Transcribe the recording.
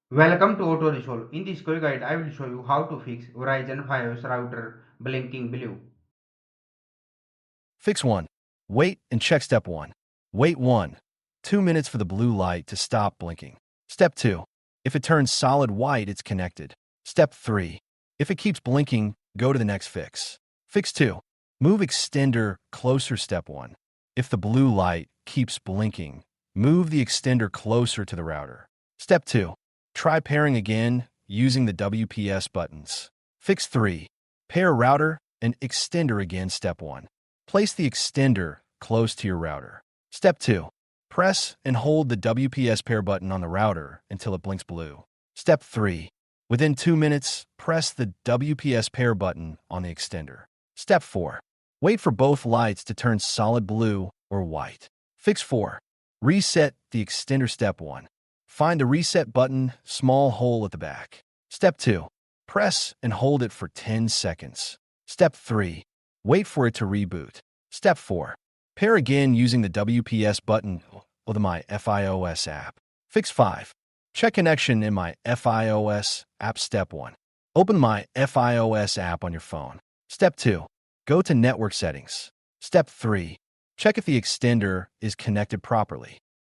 Welcome to Auto Resolve. In this quick guide, I will show you how to fix Verizon Fios router blinking blue. Fix 1. Wait and check Step 1. Wait 1. 2 minutes for the blue light to stop blinking. Step 2. If it turns solid white, it's connected. Step 3. If it keeps blinking, go to the next fix. Fix 2. Move extender closer. Step 1. If the blue light keeps blinking, move the extender closer to the router. Step 2. Try pairing again using the WPS buttons. Fix 3. Pair router and extender again. Step 1. Place the extender close to your router. Step 2. Press and hold the WPS pair button on the router until it blinks blue. Step 3. Within 2 minutes, press the WPS pair button on the extender. Step 4. Wait for both lights to turn solid blue or white. Fix 4. Reset the extender. Step 1. Find the reset button, small hole at the back. Step 2. Press and hold it for 10 seconds. Step 3. Wait for it to reboot. Step 4. Pair again using the WPS button or the My Fios app. Fix 5. Check connection in My Fios app. Step 1. Open My Fios app on your phone. Step 2. Go to Network Settings. Step 3. Check if the extender is connected properly.